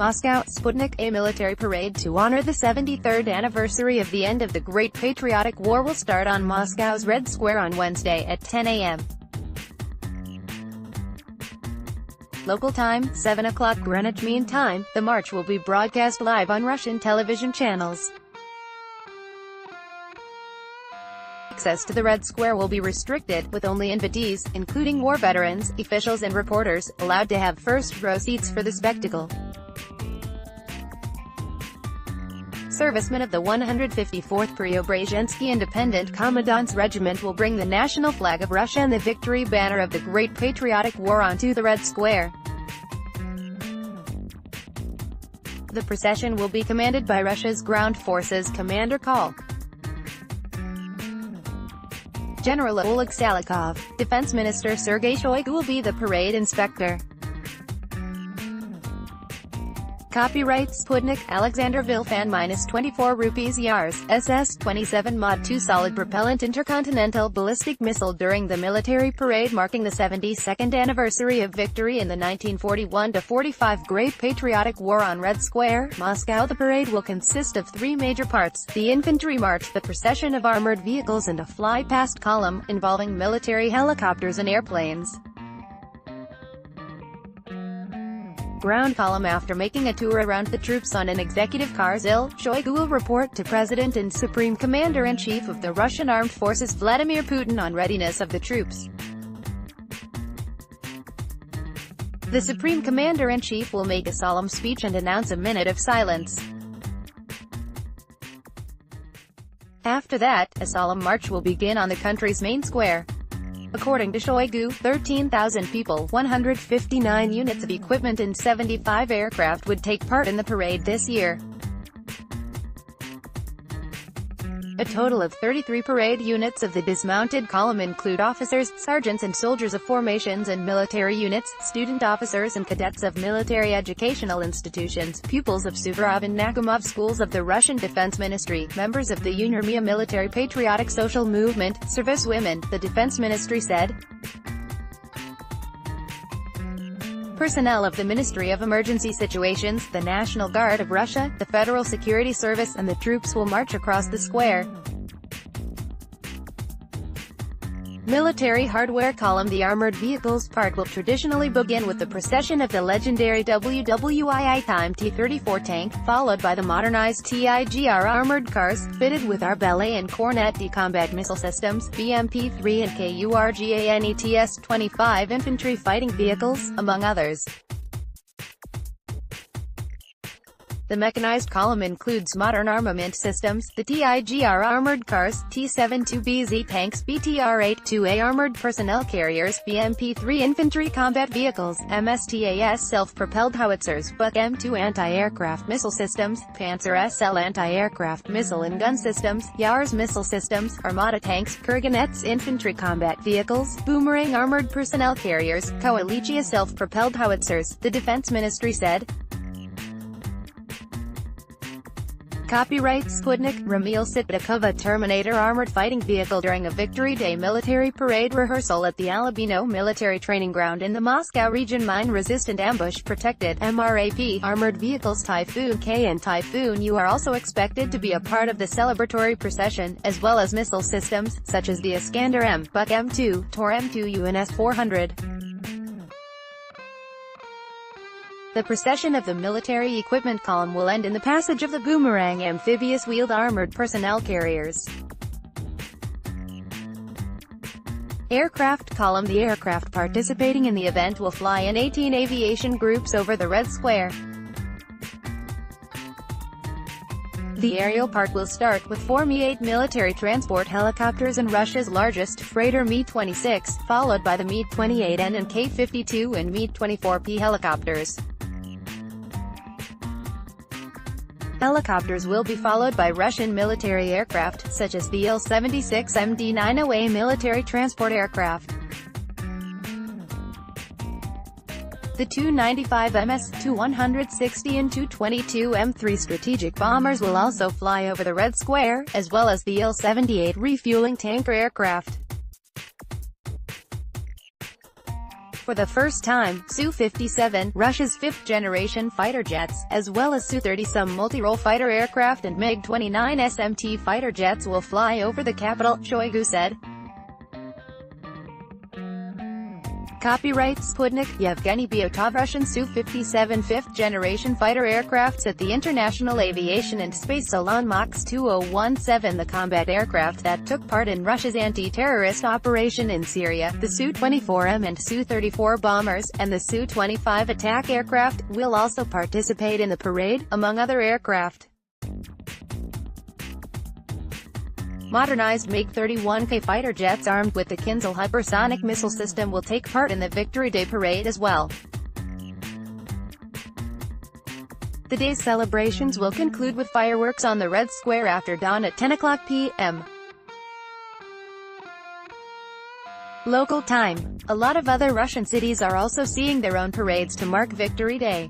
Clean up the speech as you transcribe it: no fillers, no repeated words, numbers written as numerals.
Moscow, Sputnik. A military parade to honor the 73rd anniversary of the end of the Great Patriotic War will start on Moscow's Red Square on Wednesday at 10 a.m. Local time, 7 o'clock Greenwich Mean Time. The march will be broadcast live on Russian television channels. Access to the Red Square will be restricted, with only invitees, including war veterans, officials and reporters, allowed to have first-row seats for the spectacle. Servicemen of the 154th Preobrazhensky Independent Commandant's Regiment will bring the national flag of Russia and the victory banner of the Great Patriotic War onto the Red Square. The procession will be commanded by Russia's Ground Forces Commander Col. General Oleg Salikov. Defense Minister Sergei Shoigu will be the parade inspector. Copyright Sputnik, Alexander Vilfan -24 rupees Yars, SS-27 Mod 2 solid propellant intercontinental ballistic missile during the military parade marking the 72nd anniversary of victory in the 1941-45 Great Patriotic War on Red Square, Moscow. The parade will consist of three major parts: the infantry march, the procession of armored vehicles and a fly-past column, involving military helicopters and airplanes. Ground column. After making a tour around the troops on an executive car, Shoigu will report to President and Supreme Commander-in-Chief of the Russian Armed Forces Vladimir Putin on readiness of the troops. The Supreme Commander-in-Chief will make a solemn speech and announce a minute of silence. After that, a solemn march will begin on the country's main square. According to Shoigu, 13,000 people, 159 units of equipment and 75 aircraft would take part in the parade this year. A total of 33 parade units of the dismounted column include officers, sergeants and soldiers of formations and military units, student officers and cadets of military educational institutions, pupils of Suvorov and Nakhimov schools of the Russian Defense Ministry, members of the Armia Military Patriotic Social Movement, servicewomen, the Defense Ministry said. Personnel of the Ministry of Emergency Situations, the National Guard of Russia, the Federal Security Service and the troops will march across the square. Military hardware column. The armored vehicles part will traditionally begin with the procession of the legendary WWII Time T-34 tank, followed by the modernized TIGR armored cars, fitted with Arballet and Cornet D combat missile systems, BMP-3 and KURGANETS-25 infantry fighting vehicles, among others. The mechanized column includes modern armament systems, the TIGR armored cars, T-72BZ tanks, BTR-82A armored personnel carriers, BMP-3 infantry combat vehicles, MSTAS self-propelled howitzers, Buk-M2 anti-aircraft missile systems, Panzer-SL anti-aircraft missile and gun systems, Yars missile systems, Armata tanks, Kurganets infantry combat vehicles, Boomerang armored personnel carriers, Koalichia self-propelled howitzers, the Defense Ministry said. Copyright Sputnik, Ramil Sitnikova Terminator armored fighting vehicle during a Victory Day military parade rehearsal at the Alabino military training ground in the Moscow region. Mine-resistant ambush-protected (MRAP) armored vehicles Typhoon K and Typhoon U are also expected to be a part of the celebratory procession, as well as missile systems, such as the Iskander-M, Buk-M2, Tor-M2U and S-400. The procession of the military equipment column will end in the passage of the Boomerang amphibious wheeled armored personnel carriers. Aircraft column. The aircraft participating in the event will fly in 18 aviation groups over the Red Square. The aerial part will start with four Mi-8 military transport helicopters and Russia's largest freighter Mi-26, followed by the Mi-28N and K-52 and Mi-24P helicopters. Helicopters will be followed by Russian military aircraft, such as the Il-76 MD-90A military transport aircraft. The Tu-95 MS, Tu-160 and Tu-22 M3 strategic bombers will also fly over the Red Square, as well as the Il-78 refueling tanker aircraft. for the first time, Su-57, Russia's fifth-generation fighter jets, as well as Su-30, some multi-role fighter aircraft and MiG-29 SMT fighter jets will fly over the capital, Shoigu said. Copyright Sputnik, Yevgeny Byotov. Russian Su-57 fifth-generation fighter aircrafts at the International Aviation and Space Salon MAX 2017. The combat aircraft that took part in Russia's anti-terrorist operation in Syria, the Su-24M and Su-34 bombers, and the Su-25 attack aircraft, will also participate in the parade, among other aircraft. Modernized MiG-31K fighter jets armed with the Kinzhal hypersonic missile system will take part in the Victory Day parade as well. The day's celebrations will conclude with fireworks on the Red Square after dawn at 10:00 p.m. local time. A lot of other Russian cities are also seeing their own parades to mark Victory Day.